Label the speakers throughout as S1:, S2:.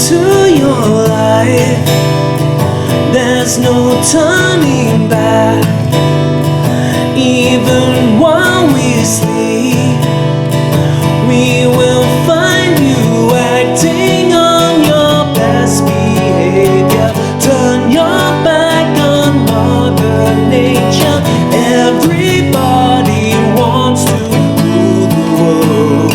S1: into your life. There's no turning back. Even while we sleep, we will find you acting on your best behavior. Turn your back on Mother Nature. Everybody wants to rule the world.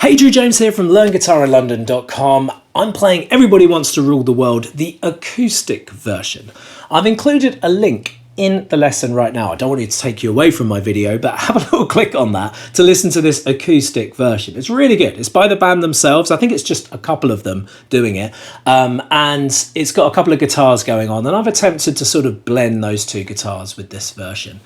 S1: Hey, Drew James here from LearnGuitarInLondon.com. I'm playing Everybody Wants to Rule the World, the acoustic version. I've included a link in the lesson right now. I don't want it to take you away from my video, but have a little click on that to listen to this acoustic version. It's really good. It's by the band themselves. I think it's just a couple of them doing it. And it's got a couple of guitars going on, and I've attempted to sort of blend those two guitars with this version.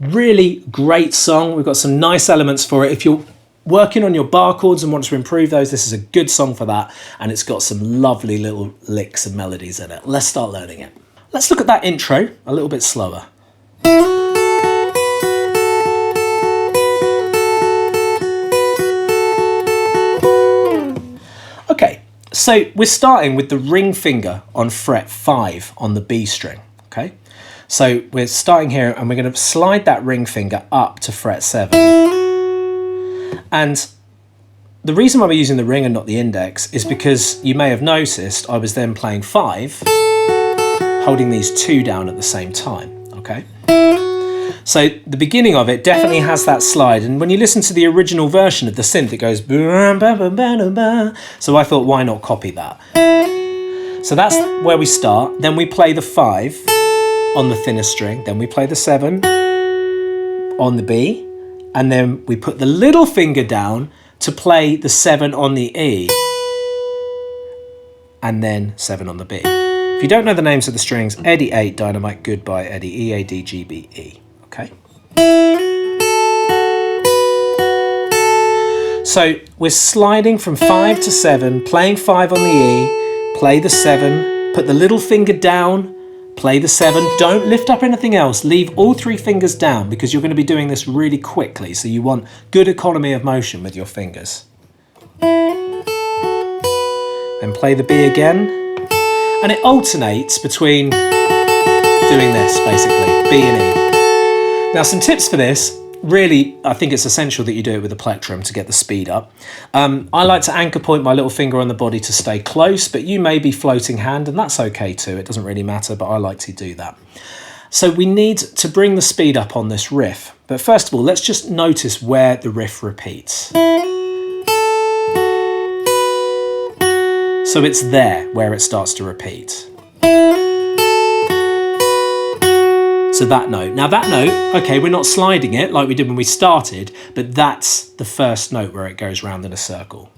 S1: Really great song. We've got some nice elements for it. If you're working on your bar chords and want to improve those, this is a good song for that, and it's got some lovely little licks and melodies in it. Let's start learning it. Let's look at that intro a little bit slower. Okay, so we're starting with the ring finger on fret 5 on the B string, okay? So we're starting here and we're going to slide that ring finger up to fret 7. And the reason why we're using the ring and not the index is because you may have noticed I was then playing 5, holding these 2 down at the same time, okay? So the beginning of it definitely has that slide, and when you listen to the original version of the synth, it goes, so I thought, why not copy that? So that's where we start. Then we play the 5 on the thinner string, then we play the 7 on the B, and then we put the little finger down to play the 7 on the E, and then 7 on the B. If you don't know the names of the strings, Eddie 8, Dynamite, Goodbye, Eddie, E, A, D, G, B, E, okay? So we're sliding from 5 to 7, playing 5 on the E, play the 7, put the little finger down, play the 7, don't lift up anything else, leave all 3 fingers down because you're going to be doing this really quickly, so you want good economy of motion with your fingers. Then play the B again, and it alternates between doing this, basically, B and E. Now some tips for this. Really, I think it's essential that you do it with a plectrum to get the speed up. I like to anchor point my little finger on the body to stay close, but you may be floating hand, and that's okay too. It doesn't really matter, but I like to do that. So we need to bring the speed up on this riff. But first of all, let's just notice where the riff repeats. So it's there where it starts to repeat. So that note. Now that note, okay, we're not sliding it like we did when we started, but that's the first note where it goes round in a circle.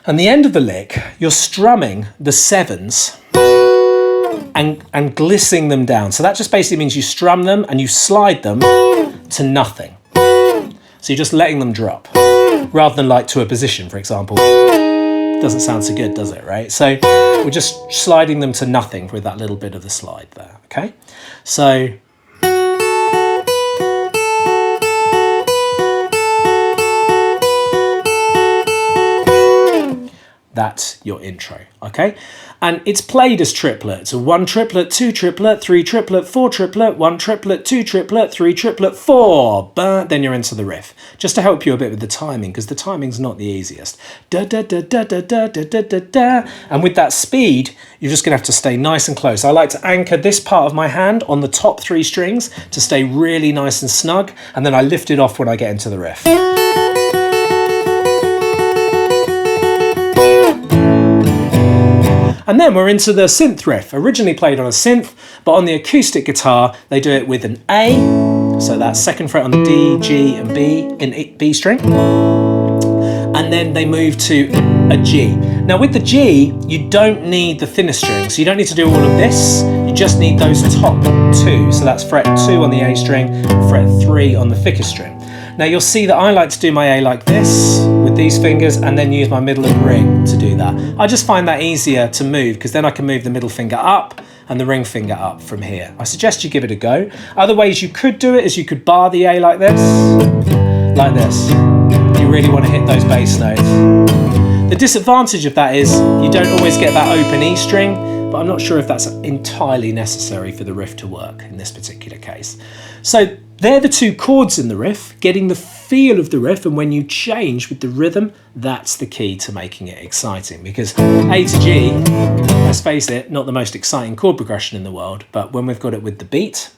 S1: And the end of the lick, you're strumming the 7s and glissing them down. So that just basically means you strum them and you slide them to nothing. So you're just letting them drop, rather than like to a position, for example. Doesn't sound so good, does it, right? So we're just sliding them to nothing with that little bit of the slide there, okay? So that's your intro, okay? And it's played as triplets. So 1 triplet, 2 triplet, 3 triplet, 4 triplet, 1 triplet, 2 triplet, 3 triplet, 4. But then you're into the riff. Just to help you a bit with the timing, because the timing's not the easiest. Da da da da da da da da da da. And with that speed, you're just gonna have to stay nice and close. I like to anchor this part of my hand on the top 3 strings to stay really nice and snug, and then I lift it off when I get into the riff. And then we're into the synth riff, originally played on a synth, but on the acoustic guitar, they do it with an A, so that's 2nd fret on the D, G, and B in B string. And then they move to a G. Now with the G, you don't need the thinner string, so you don't need to do all of this, you just need those top 2. So that's fret 2 on the A string, fret 3 on the thicker string. Now you'll see that I like to do my A like this with these fingers and then use my middle and ring to do that. I just find that easier to move because then I can move the middle finger up and the ring finger up from here. I suggest you give it a go. Other ways you could do it is you could bar the A like this. You really want to hit those bass notes. The disadvantage of that is you don't always get that open E string, but I'm not sure if that's entirely necessary for the riff to work in this particular case. So they're the two chords in the riff, getting the feel of the riff, and when you change with the rhythm, that's the key to making it exciting, because A to G, let's face it, not the most exciting chord progression in the world, but when we've got it with the beat,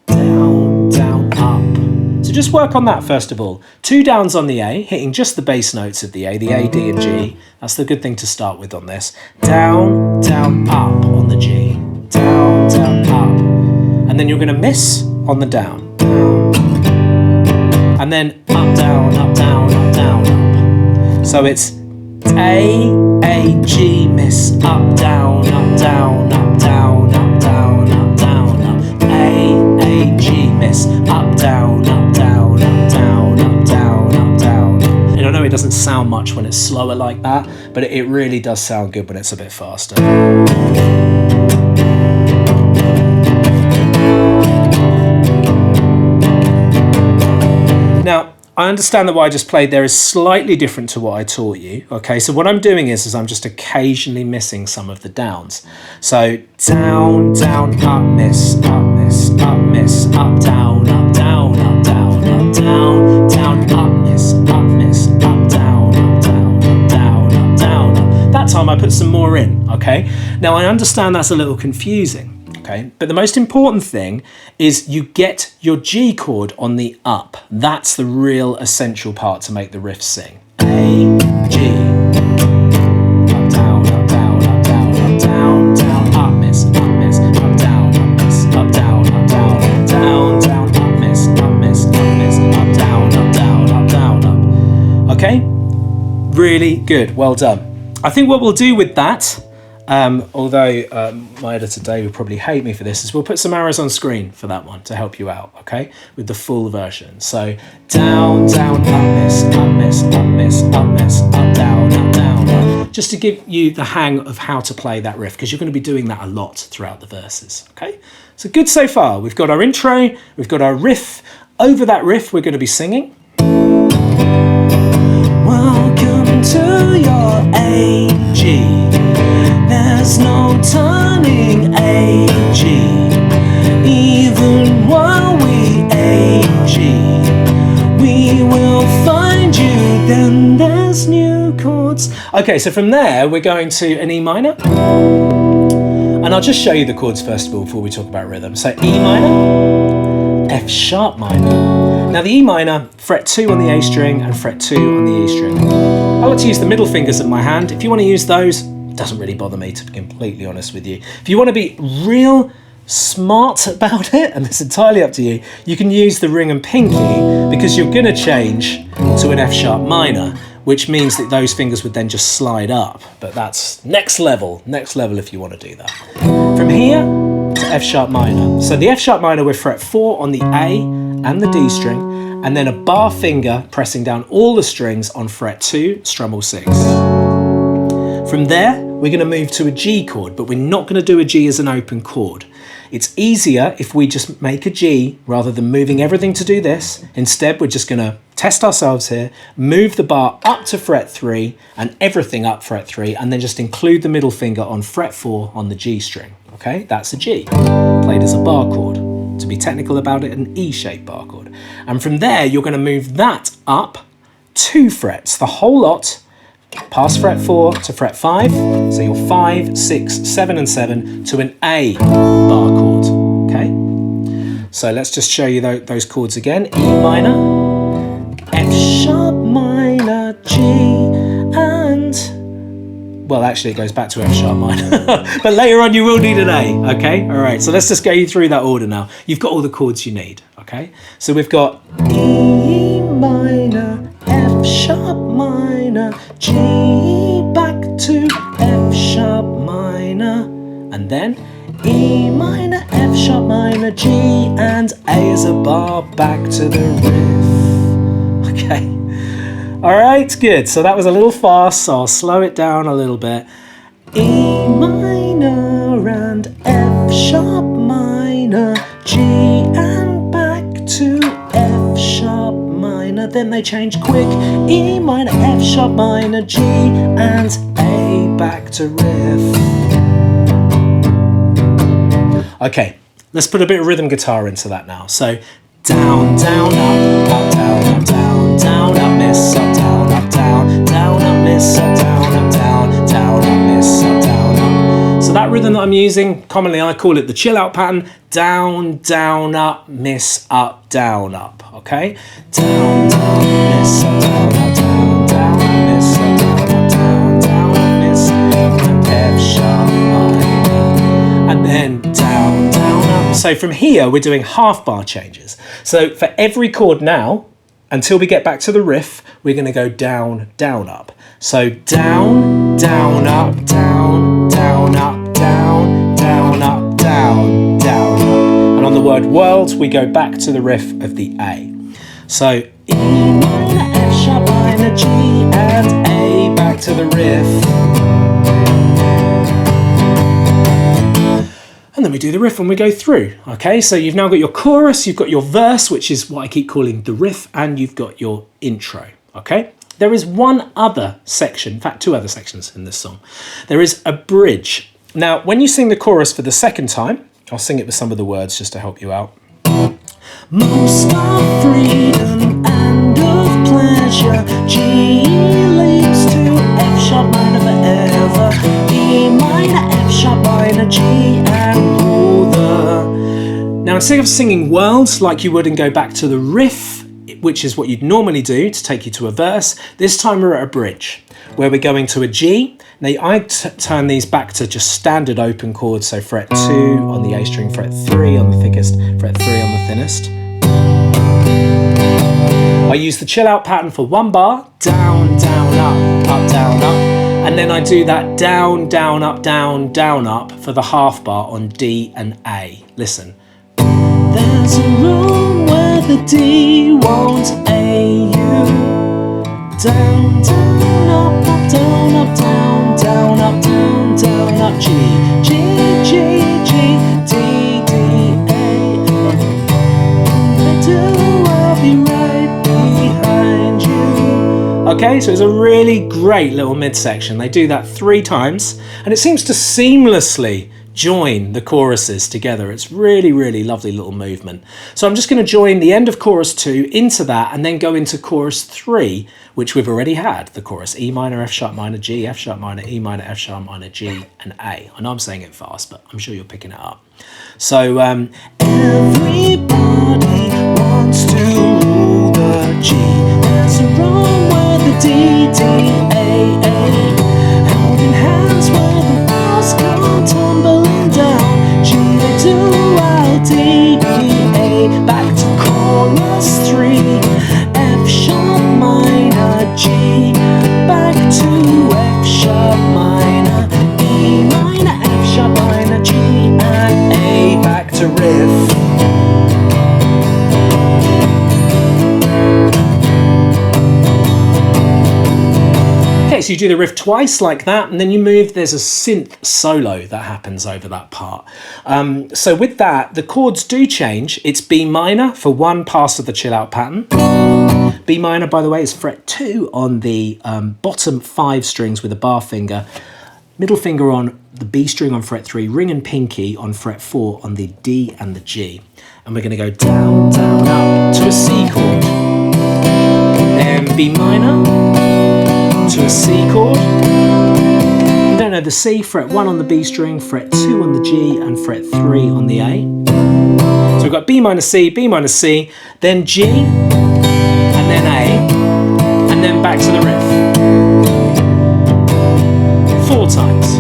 S1: down, down, up. So just work on that first of all. 2 downs on the A, hitting just the bass notes of the A, D and G. That's the good thing to start with on this. Down, down, up on the G. Down, down, up. And then you're going to miss on the down. And then up, down, up, down, up, down, up. So it's A, G, miss, up, down, up, down, up, down, up, down, up, down, up. A, G, miss, up, down, up, down, up, down, up, down, up, down. And I know it doesn't sound much when it's slower like that, but it really does sound good when it's a bit faster. Now, I understand that what I just played there is slightly different to what I taught you. Okay, so what I'm doing is I'm just occasionally missing some of the downs. So down, down, up, miss, up, miss, up, miss, up, down, up, down, up, down, up, down, down, up, miss, up, miss, up, down, up, down, up, down, up, down, up. That time I put some more in, okay? Now I understand that's a little confusing. Okay, but the most important thing is you get your G chord on the up. That's the real essential part to make the riff sing. A, G. Up, down, up, down, up, down, up, down, down, up, miss, up, miss, up, down, up, miss, up, down, up, down, down, down, up, miss, up, miss, up, miss, up, down, up, down, up, down, up. Okay, really good, well done. I think what we'll do with that, although my editor Dave will probably hate me for this, is we'll put some arrows on screen for that one to help you out, okay, with the full version. So down, down, up, miss, up, miss, up, miss, up, miss, up, down, up, just to give you the hang of how to play that riff, because you're going to be doing that a lot throughout the verses, okay? So good so far. We've got our intro, we've got our riff. Over that riff, we're going to be singing. Welcome to your A-G. There's no turning A-G, even while we A-G. We will find you, then there's new chords. Okay, so from there, we're going to an E minor. And I'll just show you the chords first of all before we talk about rhythm. So E minor, F sharp minor. Now the E minor, fret 2 on the A string and fret 2 on the E string. I like to use the middle fingers of my hand. If you want to use those, doesn't really bother me, to be completely honest with you. If you want to be real smart about it, and it's entirely up to you, you can use the ring and pinky, because you're going to change to an F sharp minor, which means that those fingers would then just slide up. But that's next level if you want to do that. From here to F sharp minor. So the F sharp minor, we're fret 4 on the A and the D string, and then a bar finger pressing down all the strings on fret 2, strum all 6. From there, we're going to move to a G chord, but we're not going to do a G as an open chord. It's easier if we just make a G rather than moving everything to do this. Instead, we're just going to test ourselves here, move the bar up to fret 3 and everything up fret 3, and then just include the middle finger on fret 4 on the G string. Okay, that's a G, played as a bar chord. To be technical about it, an E-shaped bar chord. And from there, you're going to move that up 2 frets, the whole lot, past fret 4 to fret 5, so you're 5, 6, 7 and 7 to an A bar chord, okay? So let's just show you those chords again. E minor, F sharp minor, G, and, well, actually it goes back to F sharp minor, but later on you will need an A, okay? All right, so let's just go through that order now. You've got all the chords you need, okay? So we've got E minor, F sharp minor, G, back to F sharp minor, and then E minor, F sharp minor, G, and A as a bar back to the riff. Okay. All right, good. So that was a little fast, so I'll slow it down a little bit. E minor and F sharp minor, G and back to F sharp minor. Then they change quick. E minor, F sharp minor, G and A back to riff. Okay, let's put a bit of rhythm guitar into that now. So down, down, up, down, up, down, down, up, miss, up, down, up, down, down, up, miss, up, down, up, down, down, up, miss, up, down, up. So that rhythm that I'm using, commonly I call it the chill out pattern. Down, down, up, miss, up, down, up. Okay? Down, down, miss, up, down, up, down, down, up, miss, up, down, up, down, down, up, miss, and F sharp minor. And then down, down, up. So from here, we're doing half bar changes. So for every chord now, until we get back to the riff, we're going to go down, down, up. So down, down, up, down, down, up, down, down, up, down, down, up. And on the word world, we go back to the riff of the A. So E minor, F sharp minor, G and A back to the riff. And then we do the riff and we go through. Okay, so you've now got your chorus, you've got your verse, which is what I keep calling the riff, and you've got your intro. Okay, there is one other section, in fact, two other sections in this song. There is a bridge. Now, when you sing the chorus for the second time, I'll sing it with some of the words just to help you out. Most of freedom and of pleasure, G leads to F sharp minor forever, E minor, F sharp minor, G and rule the. Now instead of singing worlds like you would and go back to the riff, which is what you'd normally do to take you to a verse, this time we're at a bridge where we're going to a G. Now I turn these back to just standard open chords, so fret 2 on the A string, fret 3 on the thickest, fret 3 on the thinnest. I use the chill out pattern for one bar, down, down, up, down, up, and then I do that down, down, up, down, down, up for the half bar on D and A. Listen. There's a room where the D won't A you. Down, down, up, down, up, down, down, up, down, down, up, G, G, G, G, D, D, A, A. Do I'll be right behind you. Okay, so it's a really great little midsection. They do that 3 times, and it seems to seamlessly join the choruses together. It's really, really lovely little movement. So I'm just going to join the end of chorus 2 into that and then go into chorus 3, which we've already had. The chorus E minor, F sharp minor, G, F sharp minor, E minor, F sharp minor, G and A. I know I'm saying it fast, but I'm sure you're picking it up. So everybody wants to rule the G. There's a room where the D, D, A, A. Held in hands where the walls come tumbling down. G, A, do, L, D, E, A. Back to chorus 3. F sharp minor, G. Back to F sharp minor, E minor, F sharp minor, G and A. Back to riff. Okay, so you do the riff twice like that, and then you move, there's a synth solo that happens over that part. So with that, the chords do change. It's B minor for one pass of the chill out pattern. B minor, by the way, is fret 2 on the bottom 5 strings with a bar finger, middle finger on the B string on fret 3, ring and pinky on fret 4 on the D and the G. And we're going to go down, down, up to a C chord, then B minor, to a C chord. You don't know the C, fret 1 on the B string, fret 2 on the G and fret 3 on the A. So we've got B minor C, then G, and then A, and then back to the riff. 4 times.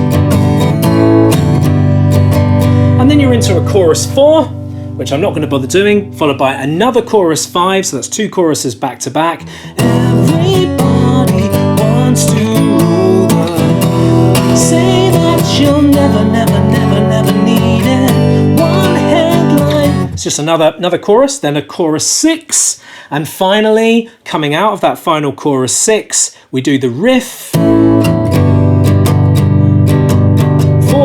S1: And then you're into a chorus 4, which I'm not going to bother doing, followed by another chorus 5, so that's 2 choruses back to back. Everybody wants to rule the. Say that you'll never, never, never, never need it. One headline It's just another chorus, then a chorus 6, and finally, coming out of that final chorus 6, we do the riff 4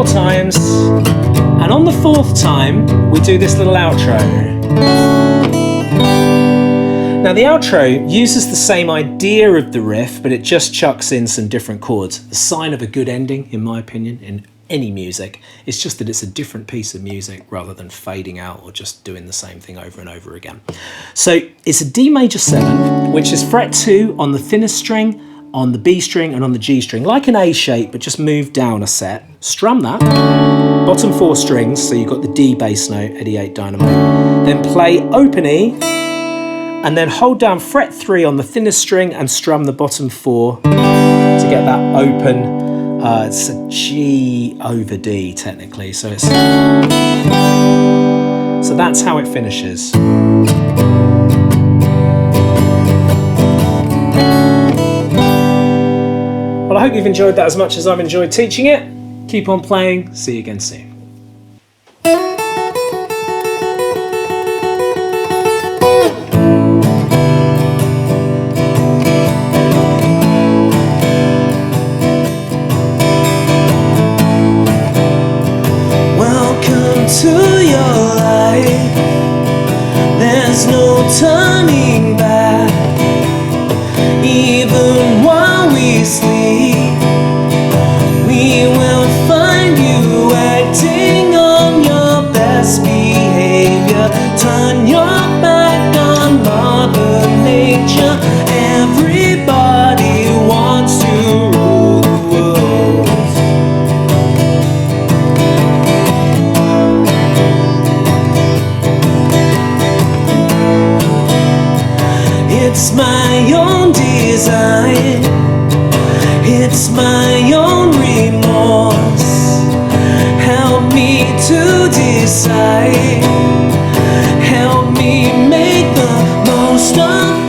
S1: times, and on the 4th time, we do this little outro. Now the outro uses the same idea of the riff, but it just chucks in some different chords. The sign of a good ending, in my opinion, in any music. It's just that it's a different piece of music rather than fading out or just doing the same thing over and over again. So it's a D major 7, which is fret 2 on the thinnest string, on the B string and on the G string, like an A shape, but just move down a set. Strum that, bottom 4 strings, so you've got the D bass note, 88 dynamo. Then play open E, and then hold down fret 3 on the thinnest string and strum the bottom 4 to get that open. It's a G over D technically, so that's how it finishes. Well, I hope you've enjoyed that as much as I've enjoyed teaching it. Keep on playing. See you again soon.
S2: To your life, there's no turning back. Even while we sleep, we will find you acting on your best behavior. Turn your back on Mother Nature. Everybody wants to rule the world. It's my own design, it's my own remorse. Help me to decide, help me make the most of